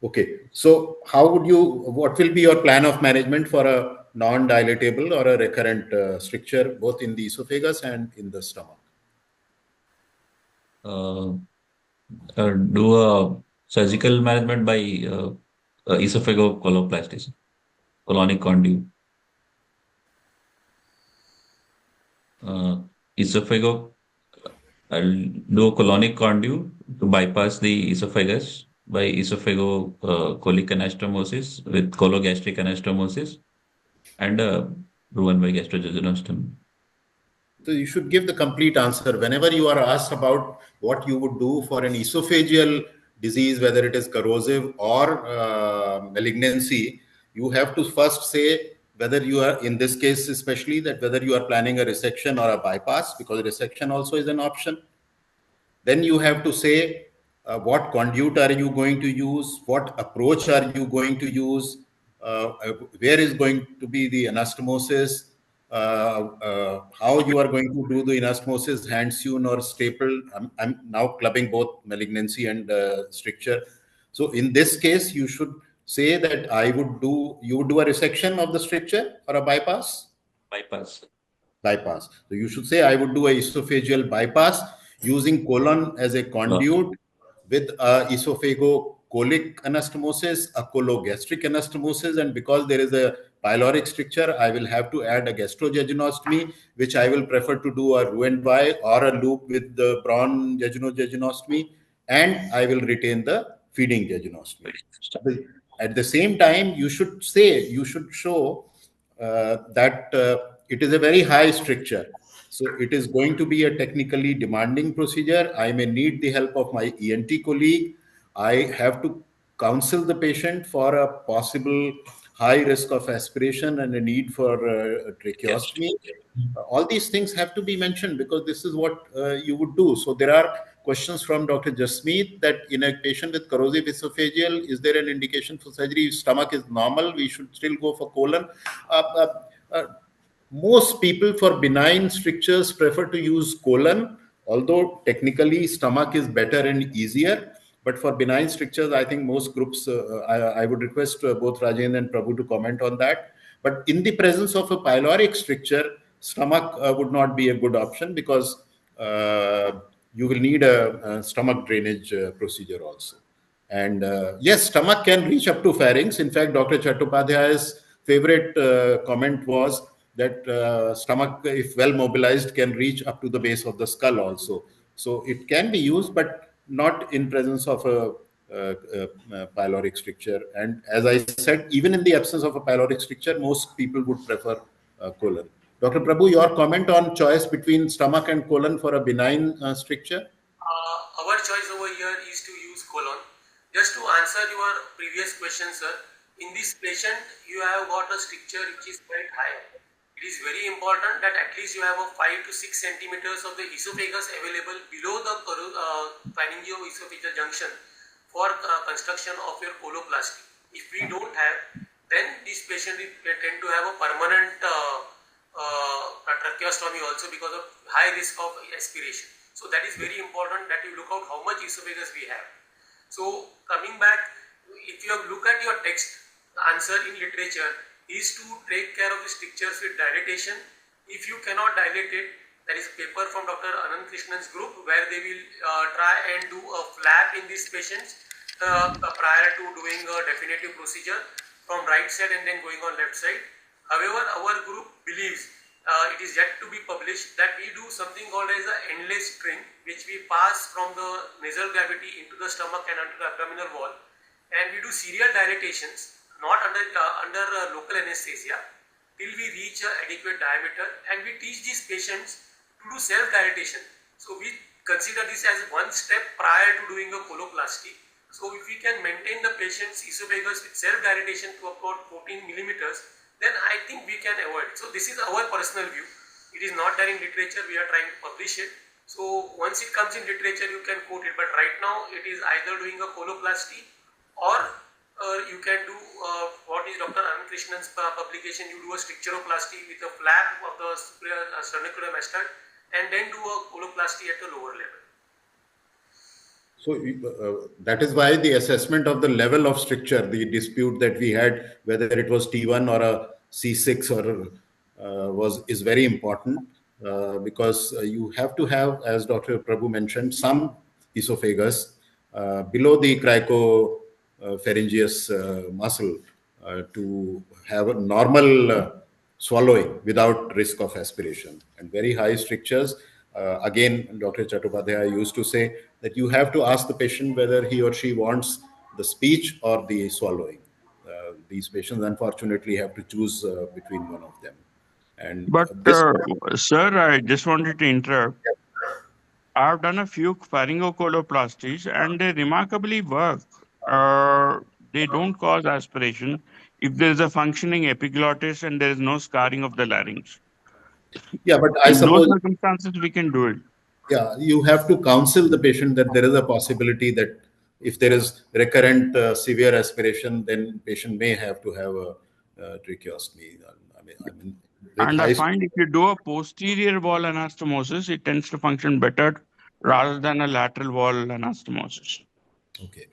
Okay, so what will be your plan of management for a non-dilatable or a recurrent stricture both in the esophagus and in the stomach?
Uh, do a surgical management by esophagocoloplasty, colonic conduit. Uh, esophago, I'll do a colonic conduit to bypass the esophagus by esophagocolic anastomosis with cologastric anastomosis and proven by gastrojejunostomy.
So you should give the complete answer. Whenever you are asked about what you would do for an esophageal disease, whether it is corrosive or malignancy, you have to first say whether you are, in this case especially, that whether you are planning a resection or a bypass, because resection also is an option. Then you have to say what conduit are you going to use, what approach are you going to use, where is going to be the anastomosis, how you are going to do the anastomosis, hand sewn or stapled. I'm now clubbing both malignancy and stricture. So in this case, you should say that you would do a resection of the stricture or a bypass.
Bypass.
Bypass. So you should say, I would do a esophageal bypass using colon as a conduit with a esophagocolic anastomosis, a cologastric anastomosis, and because there is a pyloric stricture, I will have to add a gastrojejunostomy, which I will prefer to do a Roux-en-Y or a loop with the Braun jejunostomy, and I will retain the feeding jejunostomy. At the same time, you should show that it is a very high stricture. So it is going to be a technically demanding procedure. I may need the help of my ENT colleague. I have to counsel the patient for a possible high risk of aspiration and a need for
Yes.
tracheostomy. All these things have to be mentioned because this is what you would do. So there are questions from Dr. Jasmeet that in a patient with corrosive esophageal, is there an indication for surgery? If stomach is normal, we should still go for colon. Uh, uh, uh, Most people for benign strictures prefer to use colon, although technically stomach is better and easier. But for benign strictures, I think most groups, I would request both Rajendra and Prabhu to comment on that. But in the presence of a pyloric stricture, stomach would not be a good option because you will need a stomach drainage procedure also. And yes, stomach can reach up to pharynx. In fact, Dr. Chattopadhyay's favorite comment was that stomach, if well mobilized, can reach up to the base of the skull also. So it can be used, but not in presence of a pyloric stricture. And as I said, even in the absence of a pyloric stricture, most people would prefer colon. Dr. Prabhu, your comment on choice between stomach and colon for a benign stricture?
Our choice over here is to use colon. Just to answer your previous question, sir, in this patient, you have got a stricture which is quite high. It is very important that at least you have a 5 to 6 centimeters of the esophagus available below the pharyngeoesophageal junction for construction of your coloplasty. If we don't have, then this patient will tend to have a permanent tracheostomy also because of high risk of aspiration. So that is very important that you look out how much esophagus we have. So coming back, if you have look at your text, the answer in literature is to take care of the strictures with dilatation. If you cannot dilate it, there is a paper from Dr. Anand Krishnan's group where they will try and do a flap in these patients prior to doing a definitive procedure from right side and then going on left side. However, our group believes it is yet to be published, that we do something called as an endless string, which we pass from the nasal cavity into the stomach and under the abdominal wall, and we do serial dilatations, not under local anesthesia, till we reach an adequate diameter, and we teach these patients to do self-dilatation. So we consider this as one step prior to doing a coloplasty. So if we can maintain the patient's esophagus with self-dilatation to about 14 millimeters, then I think we can avoid. So this is our personal view. It is not there in literature, we are trying to publish it. So once it comes in literature, you can quote it. But right now, it is either doing a coloplasty or you can do what is Dr. Anand Krishnan's publication. You do a stricturoplasty with a flap of the sternocleidomastoid and then do a coloplasty at the lower level.
So that is why the assessment of the level of stricture, the dispute that we had, whether it was T1 or a C6 or is very important because you have to have, as Dr. Prabhu mentioned, some esophagus below the cricopharyngeus muscle to have a normal swallowing without risk of aspiration. And very high strictures, again, Dr. Chattopadhyay used to say that you have to ask the patient whether he or she wants the speech or the swallowing. These patients, unfortunately, have to choose between one of them. And
But, sir, I just wanted to interrupt. I've done a few pharyngocoloplasties and they remarkably work. They don't cause aspiration if there is a functioning epiglottis and there is no scarring of the larynx.
yeah, but I
In those
suppose,
circumstances, we can do it.
yeah, you have to counsel the patient that there is a possibility that if there is recurrent severe aspiration, then patient may have to have a tracheostomy. I mean, with
And I
high.
find if you do a posterior wall anastomosis, it tends to function better rather than a lateral wall anastomosis.
Okay.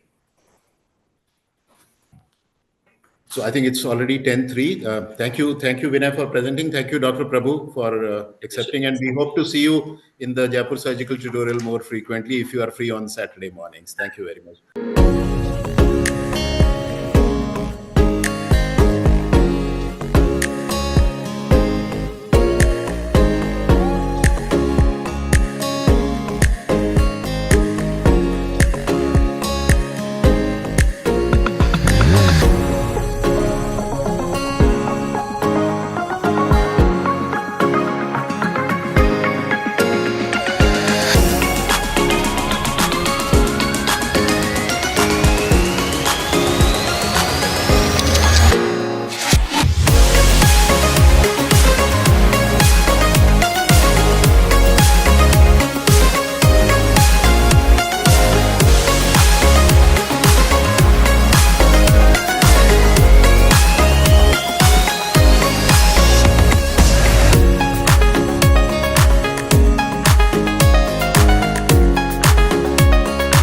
So I think it's already 10:03. Thank you, Vinay, for presenting. Thank you, Dr. Prabhu, for accepting. And we hope to see you in the Jaipur Surgical tutorial more frequently if you are free on Saturday mornings. Thank you very much.